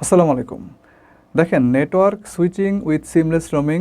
আসসালামু আলাইকুম। দেখেন, network switching with seamless roaming,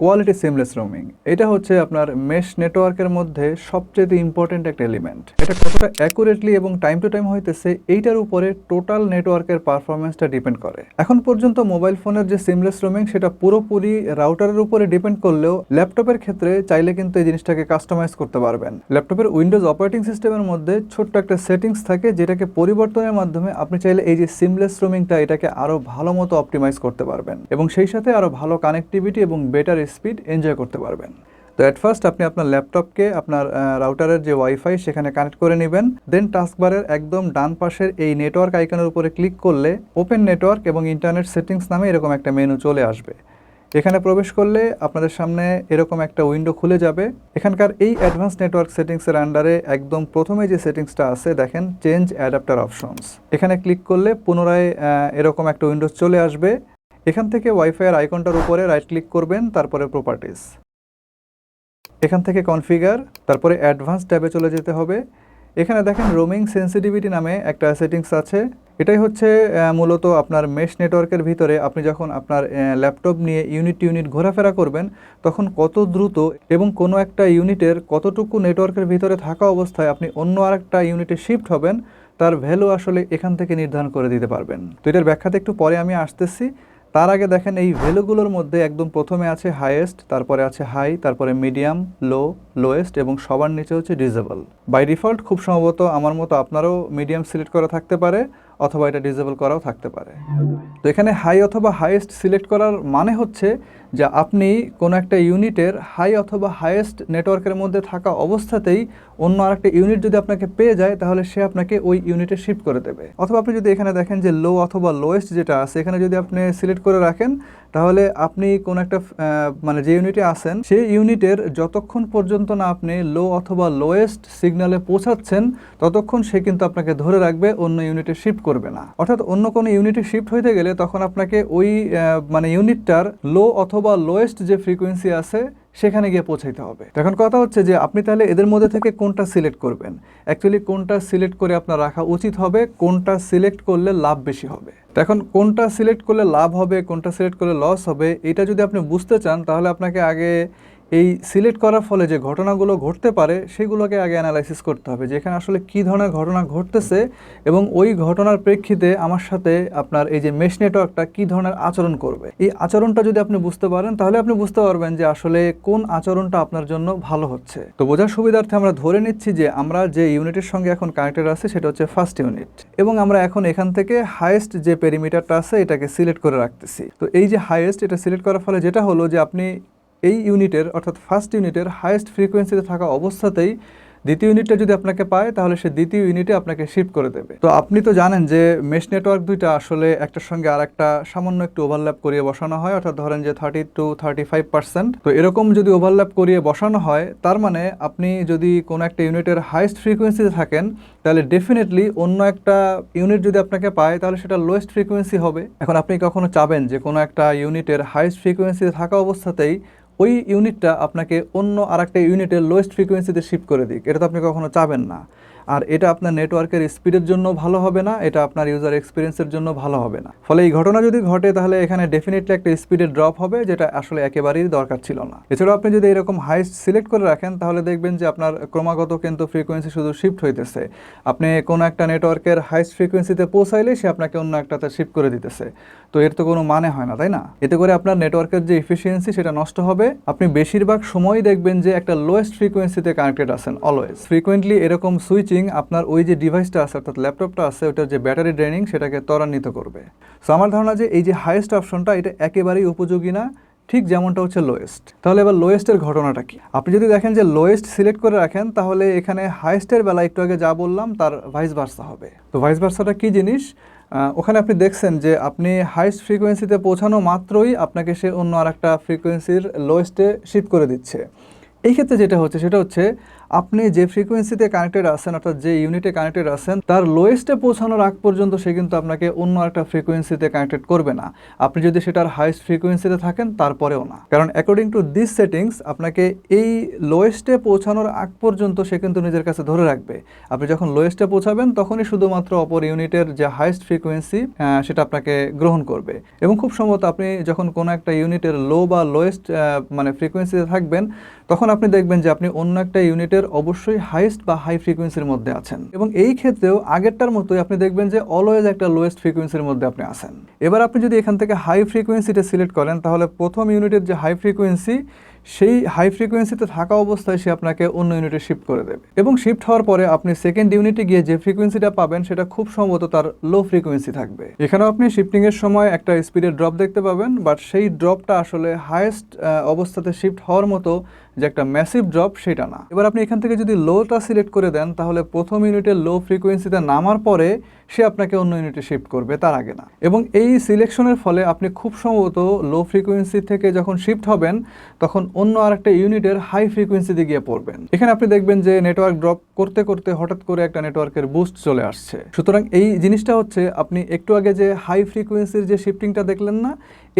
quality seamless roaming, এটা হচ্ছে আপনার মেশ নেটওয়ার্কের মধ্যে সবচেয়ে ইম্পর্টেন্ট একটা এলিমেন্ট। এটা কতটা অ্যাকুরেটলি এবং টাইম টু টাইম হইতেছে এইটার উপরে টোটাল নেটওয়ার্কের পারফরমেন্সটা ডিপেন্ড করে। এখন পর্যন্ত মোবাইল ফোনের যে সিমলেস রোমিং সেটা পুরোপুরি রাউটারের উপরে ডিপেন্ড করলেও ল্যাপটপের ক্ষেত্রে চাইলে কিন্তু এই জিনিসটাকে কাস্টমাইজ করতে পারবেন। ল্যাপটপের উইন্ডোজ অপারেটিং সিস্টেমের মধ্যে ছোট্ট একটা সেটিংস থাকে যেটাকে পরিবর্তনের মাধ্যমে আপনি চাইলে এই যে সিমলেস রোমিংটা এটাকে আরো ভালো মতো অপটিমাইজ করতে পারবেন এবং সেই সাথে আরো ভালো কানেক্টিভিটি এবং বেটার স্পিড এনজয় করতে পারবেন। তো অ্যাট ফার্স্ট আপনি আপনার ল্যাপটপকে আপনার রাউটারের যে ওয়াইফাই সেখানে কানেক্ট করে নেবেন। দেন টাস্কবারের একদম ডান পাশের এই নেটওয়ার্ক আইকনের উপরে ক্লিক করলে ওপেন নেটওয়ার্ক এবং ইন্টারনেট সেটিংস নামে এরকম একটা মেনু চলে আসবে। এখানে প্রবেশ করলে আপনাদের সামনে এরকম একটা উইন্ডো খুলে যাবে। এখানকার এই অ্যাডভান্স নেটওয়ার্ক সেটিংসের আন্ডারে একদম প্রথমে যে সেটিংসটা আছে দেখেন, চেঞ্জ অ্যাডাপ্টার অপশনস, এখানে ক্লিক করলে পুনরায় এরকম একটা উইন্ডো চলে আসবে। এখান থেকে ওয়াইফাইয়ের আইকনটার উপরে রাইট ক্লিক করবেন, তারপরে প্রপার্টিস, এখান থেকে কনফিগার, তারপরে অ্যাডভান্স ট্যাবে চলে যেতে হবে। এখানে দেখেন রোমিং সেন্সিটিভিটি নামে একটা সেটিংস আছে। এটাই হচ্ছে মূলত আপনার মেশ নেটওয়ার্কের ভিতরে আপনি যখন আপনার ল্যাপটপ নিয়ে ইউনিট ঘোরাফেরা করবেন তখন কত দ্রুত এবং কোনো একটা ইউনিটের কতটুকু নেটওয়ার্কের ভিতরে থাকা অবস্থায় আপনি অন্য আরেকটা ইউনিটে শিফট হবেন তার ভ্যালু আসলে এখান থেকে নির্ধারণ করে দিতে পারবেন। তো এটার ব্যাখ্যাতে একটু পরে আমি আসতেছি। তার আগে দেখেন এই ভ্যালুগুলোর মধ্যে একদম প্রথমে আছে হাইয়েস্ট, তারপরে আছে হাই, তারপরে মিডিয়াম, লো, লোয়েস্ট এবং সবার নিচে হচ্ছে ডিসেবল। বাই ডিফল্ট খুব সম্ভবত আমার মতো আপনারও মিডিয়াম সিলেক্ট করা থাকতে পারে অথবা এটা ডিসেবল করাও থাকতে পারে। তো এখানে হাই অথবা হাইয়েস্ট সিলেক্ট করার মানে হচ্ছে যে আপনি কোনো একটা ইউনিটের হাই অথবা হাইয়েস্ট নেটওয়ার্কের মধ্যে থাকা অবস্থাতেই অন্য আরেকটা ইউনিট যদি আপনাকে পেয়ে যায় তাহলে সে আপনাকে ওই ইউনিটে শিফট করে দেবে। অথবা আপনি যদি এখানে দেখেন যে লো অথবা লোয়েস্ট যেটা আছে এখানে যদি আপনি সিলেক্ট করে রাখেন তাহলে আপনি কোন একটা মানে যে ইউনিটে আছেন সেই ইউনিটের যতক্ষণ পর্যন্ত না আপনি লো অথবা লোয়েস্ট সিগন্যালে পৌঁছাচ্ছেন ততক্ষণ সে কিন্তু আপনাকে ধরে রাখবে, অন্য ইউনিটে শিফট করবে না। অর্থাৎ অন্য কোনো ইউনিটে শিফট হইতে গেলে তখন আপনাকে ওই মানে ইউনিটটার লো অথবা লোয়েস্ট যে ফ্রিকোয়েন্সি আছে সেখানে গিয়ে পৌঁছাইতে হবে। এখন কথা হচ্ছে যে আপনি তাহলে এদের মধ্যে থেকে কোনটা সিলেক্ট করবেন। অ্যাকচুয়ালি কোনটা সিলেক্ট করে আপনার রাখা উচিত হবে, কোনটা সিলেক্ট করলে লাভ বেশি হবে। এখন কোনটা সিলেক্ট করলে লাভ হবে, কোনটা সিলেক্ট করলে লস হবে, এটা যদি আপনি বুঝতে চান তাহলে আপনাকে আগে এই সিলেক্ট করার ফলে যে ঘটনাগুলো ঘটতে পারে সেগুলোকে আগে অ্যানালাইসিস করতে হবে, যে এখানে আসলে কী ধরনের ঘটনা ঘটতেছে এবং ওই ঘটনার প্রেক্ষিতে আমার সাথে আপনার এই যে মেশ নেটওয়ার্কটা কী ধরনের আচরণ করবে। এই আচরণটা যদি আপনি বুঝতে পারেন তাহলে আপনি বুঝতে পারবেন যে আসলে কোন আচরণটা আপনার জন্য ভালো হচ্ছে। তো বোঝার সুবিধার্থে আমরা ধরে নিচ্ছি যে আমরা যে ইউনিটের সঙ্গে এখন কানেক্টেড আছে সেটা হচ্ছে ফার্স্ট ইউনিট এবং আমরা এখন এখান থেকে হাইয়েস্ট যে পেরিমিটারটা আছে এটাকে সিলেক্ট করে রাখতেছি। তো এই যে হাইয়েস্ট, এটা সিলেক্ট করার ফলে যেটা হলো যে আপনি এই ইউনিটের অর্থাৎ ফার্স্ট ইউনিটের হাইয়েস্ট ফ্রিকোয়েন্সিতে থাকা অবস্থাতেই দ্বিতীয় ইউনিটটা যদি আপনাকে পায় তাহলে সে দ্বিতীয় ইউনিটে আপনাকে শিফট করে দেবে। তো আপনি তো জানেন যে মেশ নেটওয়ার্ক দুইটা আসলে একটার সঙ্গে আর একটা সামান্য একটু ওভারল্যাপ করিয়ে বসানো হয়, অর্থাৎ ধরেন যে 30 to 35%। তো এরকম যদি ওভারল্যাপ করিয়ে বসানো হয় তার মানে আপনি যদি কোনো একটা ইউনিটের হাইয়েস্ট ফ্রিকোয়েন্সিতে থাকেন তাহলে ডেফিনেটলি অন্য একটা ইউনিট যদি আপনাকে পায় তাহলে সেটা লোয়েস্ট ফ্রিকোয়েন্সি হবে। এখন আপনি কখনো চাবেন যে কোনো একটা ইউনিটের হাইয়েস্ট ফ্রিকোয়েন্সিতে থাকা অবস্থাতেই ওই ইউনিটটা আপনাকে অন্য আরেকটা ইউনিটের লোয়েস্ট ফ্রিকোয়েন্সিতে শিফট করে দিক? এটা তো আপনি কখনো চাবেন না। আর এটা আপনার নেটওয়ার্কের স্পিডের জন্য ভালো হবে না, এটা আপনার ইউজার এক্সপিরিয়েন্সের জন্য ভালো হবে না। ফলে এই ঘটনা যদি ঘটে তাহলে এখানে ডেফিনেটলি একটা স্পিডের ড্রপ হবে, যেটা আসলে একেবারেই দরকার ছিল না। এছাড়াও আপনি যদি এরকম হাইস্ট সিলেক্ট করে রাখেন তাহলে দেখবেন যে আপনার ক্রমাগত কিন্তু ফ্রিকোয়েন্সি শুধু শিফট হইতেছে। আপনি কোনো একটা নেটওয়ার্কের হাইস্ট ফ্রিকোয়েন্সিতে পৌঁছাইলে সে আপনাকে অন্য একটাতে শিফট করে দিতেছে। তো এর তো কোনো মানে হয় না, তাই না? এতে করে আপনার নেটওয়ার্কের যে এফিসিয়েন্সি সেটা নষ্ট হবে। আপনি বেশিরভাগ সময়ই দেখবেন যে একটা লোয়েস্ট ফ্রিকোয়েন্সিতে কানেক্টেড আছেন অলওয়েজ। ফ্রিকোয়েন্টলি এরকম সুইচিং আপনার ওই যে ডিভাইসটা আছে অর্থাৎ ল্যাপটপটা আছে ওটার যে ব্যাটারি ড্রেনিং সেটাকে ত্বরান্বিত করবে। সো আমার ধারণা যে এই যে হাইয়েস্ট অপশনটা এটা একেবারেই উপযোগী না, ঠিক যেমনটা হচ্ছে লোয়েস্ট। তাহলে এবার লোয়েস্টের ঘটনাটা কি? আপনি যদি দেখেন যে লোয়েস্ট সিলেক্ট করে রাখেন তাহলে এখানে হাইয়েস্টের বেলা একটু আগে যা বললাম তার ভাইস ভার্সা হবে। তো ভাইস ভার্সাটা কী জিনিস? ওখানে আপনি দেখছেন যে আপনি হাইস্ট ফ্রিকোয়েন্সিতে পৌঁছানো মাত্রই আপনাকে সে অন্য আর একটা ফ্রিকোয়েন্সির লোয়েস্টে শিফট করে দিচ্ছে। এই ক্ষেত্রে যেটা হচ্ছে সেটা হচ্ছে আপনি যে ফ্রিকোয়েন্সিতে কানেক্টেড আছেন অর্থাৎ যে ইউনিটে কানেক্টেড আছেন তার লোয়েস্টে পৌঁছানোর আগ পর্যন্ত সে কিন্তু আপনাকে অন্য একটা ফ্রিকোয়েন্সিতে কানেক্টেড করবে না, আপনি যদি সেটার হাইস্ট ফ্রিকোয়েন্সিতে থাকেন তারপরেও না। কারণ অ্যাকর্ডিং টু দিস সেটিংস আপনাকে এই লোয়েস্টে পৌঁছানোর আগ পর্যন্ত সে কিন্তু নিজের কাছে ধরে রাখবে। আপনি যখন লোয়েস্টে পৌঁছাবেন তখনই শুধুমাত্র অপর ইউনিটের যে হাইস্ট ফ্রিকোয়েন্সি সেটা আপনাকে গ্রহণ করবে। এবং খুব সম্ভবত আপনি যখন কোনো একটা ইউনিটের লো বা লোয়েস্ট মানে ফ্রিকোয়েন্সিতে থাকবেন তখন আপনি দেখবেন যে আপনি অন্য একটা ইউনিটের অবশ্যই হাইস্ট বা হাই ফ্রিকোয়েন্সির মধ্যে আছেন, এবং এই ক্ষেত্রেও আগেরটার মতোই আপনি দেখবেন যে অলওয়েজ একটা লোয়েস্ট ফ্রিকোয়েন্সির মধ্যে আপনি আছেন। এবার আপনি যদি এখান থেকে হাই ফ্রিকোয়েন্সিটা সিলেক্ট করেন তাহলে প্রথম ইউনিটের যে হাই ফ্রিকোয়েন্সি সেই হাই ফ্রিকোয়েন্সিতে থাকা অবস্থায় সে আপনাকে অন্য ইউনিটে শিফট করে দেবে, এবং শিফট হওয়ার পরে আপনি সেকেন্ড ইউনিটে গিয়ে যে ফ্রিকোয়েন্সিটা পাবেন সেটা খুব সম্ভবত তার লো ফ্রিকোয়েন্সি থাকবে। এখানেও আপনি শিফটিংয়ের সময় একটা স্পিডের ড্রপ দেখতে পাবেন, বাট সেই ড্রপটা আসলে হাইয়েস্ট অবস্থাতে শিফট হওয়ার মতো যে একটা ম্যাসিভ ড্রপ সেটা না। এবার আপনি এখান থেকে যদি লোটা সিলেক্ট করে দেন তাহলে প্রথম ইউনিটের লো ফ্রিকোয়েন্সিতে নামার পরে সে আপনাকে অন্য ইউনিটে শিফট করবে, তার আগে না। এবং এই সিলেকশনের ফলে আপনি খুব সম্ভবত লো ফ্রিকোয়েন্সি থেকে যখন শিফট হবেন তখন অন্য আরেকটা ইউনিটের হাই ফ্রিকোয়েন্সিতে গিয়ে পড়বেন। এখানে আপনি দেখবেন যে নেটওয়ার্ক ড্রপ করতে করতে হঠাৎ করে একটা নেটওয়ার্কের বুস্ট চলে আসছে। সুতরাং এই জিনিসটা হচ্ছে আপনি একটু আগে যে হাই ফ্রিকোয়েন্সির যে শিফটিংটা দেখলেন না,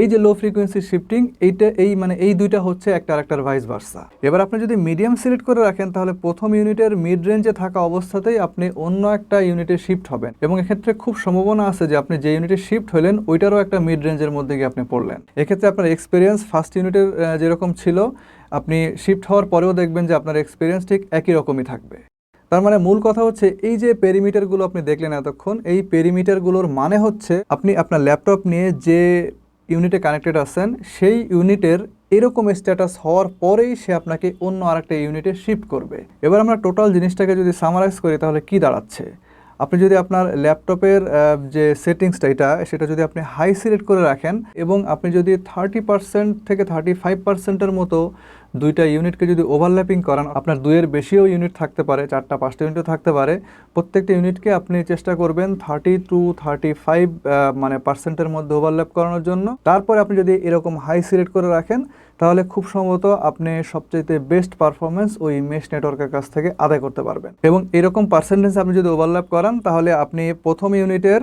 এই যে লো ফ্রিকোয়েন্সির শিফটিং, এই দুইটা হচ্ছে একটা আরেকটার ভাইস ভার্সা। এবার আপনি যদি মিডিয়াম সিলেক্ট করে রাখেন তাহলে প্রথম ইউনিটের মিড রেঞ্জে থাকা অবস্থাতেই আপনি অন্য একটা ইউনিটে শিফট হবেন, এবং এক্ষেত্রে খুব সম্ভাবনা আছে যে আপনি যে ইউনিটে শিফট হলেন ওইটারও একটা মিড রেঞ্জের মধ্যে গিয়ে আপনি পড়লেন। এক্ষেত্রে আপনার এক্সপিরিয়েন্স ফার্স্ট ইউনিটের যেরকম ছিল আপনি শিফট হওয়ার পরেও দেখবেন যে আপনার এক্সপিরিয়েন্স ঠিক একই রকমই থাকবে। তার মানে মূল কথা হচ্ছে এই যে পেরিমিটারগুলো আপনি দেখলেন এতক্ষণ, এই পেরিমিটারগুলোর মানে হচ্ছে আপনি আপনার ল্যাপটপ নিয়ে যে ইউনিটে কানেক্টেড আছেন সেই ইউনিটের এরকম স্ট্যাটাস হওয়ার পরেই সে আপনাকে অন্য আরেকটা ইউনিটে শিফট করবে। এবার আমরা টোটাল জিনিসটাকে যদি সামারাইজ করি তাহলে কি দাঁড়াচ্ছে, আপনি যদি আপনার ল্যাপটপের যে সেটিংসটা সেটা যদি আপনি হাই সিলেক্ট করে রাখেন এবং আপনি যদি 30% থেকে 35%-এর মতো দুইটা ইউনিটকে যদি ওভারল্যাপিং করান, আপনার দুইয়ের বেশিও ইউনিট থাকতে পারে, 4টা-5টা ইউনিটও থাকতে পারে, প্রত্যেকটা ইউনিটকে আপনি চেষ্টা করবেন 30-35 মানে পার্সেন্টের মধ্যে ওভারল্যাপ করানোর জন্য। তারপরে আপনি যদি এরকম হাই সিলেক্ট করে রাখেন তাহলে খুব সম্ভবত আপনি সবচেয়ে বেস্ট পারফরমেন্স ওই মেশ নেটওয়ার্কের কাছ থেকে আদায় করতে পারবেন। এবং এরকম পার্সেন্টেজ আপনি যদি ওভারল্যাপ করান তাহলে আপনি প্রথম ইউনিটের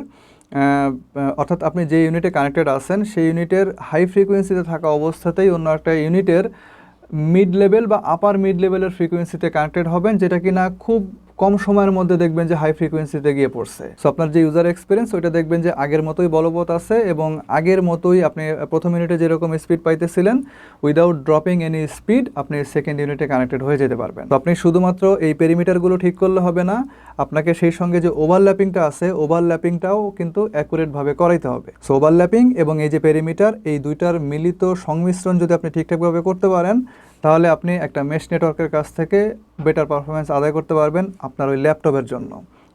অর্থাৎ আপনি যে ইউনিটে কানেক্টেড আছেন সেই ইউনিটের হাই ফ্রিকোয়েন্সিতে থাকা অবস্থাতেই অন্য একটা ইউনিটের মিড লেভেল বা আপার মিড লেভেলের ফ্রিকোয়েন্সিতে কানেক্টেড হবেন, যেটা কিনা খুব কম সময়ের মধ্যে দেখবেন যে হাই ফ্রিকোয়েন্সিতে গিয়ে পড়ছে। সো আপনার যে ইউজার এক্সপিরিয়েন্স ওইটা দেখবেন যে আগের মতোই বলবৎ আছে, এবং আগের মতোই আপনি প্রথম ইউনিটে যেরকম স্পিড পাইতেছিলেন উইদাউট ড্রপিং এনি স্পিড আপনি সেকেন্ড ইউনিটে কানেক্টেড হয়ে যেতে পারবেন। তো আপনি শুধুমাত্র এই পেরিমিটারগুলো ঠিক করলে হবে না, আপনাকে সেই সঙ্গে যে ওভারল্যাপিংটা আছে ওভারল্যাপিংটাও কিন্তু অ্যাকুরেটভাবে করাইতে হবে। সো ওভারল্যাপিং এবং এই যে পেরিমিটার, এই দুইটার মিলিত সংমিশ্রণ যদি আপনি ঠিকঠাকভাবে করতে পারেন তাহলে আপনি একটা মেশ নেটওয়ার্কের কাছ থেকে বেটার পারফরমেন্স আদায় করতে পারবেন আপনার ওই ল্যাপটপের জন্য।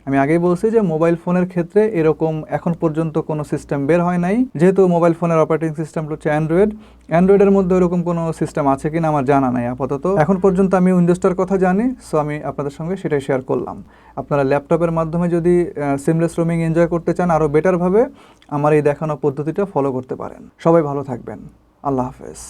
আমি আগেই বলছি যে মোবাইল ফোনের ক্ষেত্রে এরকম এখন পর্যন্ত কোনো সিস্টেম বের হয় নাই, যেহেতু মোবাইল ফোনের অপারেটিং সিস্টেম হচ্ছে অ্যান্ড্রয়েডের মধ্যে এরকম কোনো সিস্টেম আছে কিনা আমার জানা নাই আপাতত। এখন পর্যন্ত আমি উইন্ডোজটার কথা জানি, সো আমি আপনাদের সঙ্গে সেটাই শেয়ার করলাম। আপনারা ল্যাপটপের মাধ্যমে যদি সিমলেস রোমিং এনজয় করতে চান আরও বেটারভাবে আমার এই দেখানো পদ্ধতিটা ফলো করতে পারেন। সবাই ভালো থাকবেন, আল্লাহ হাফেজ।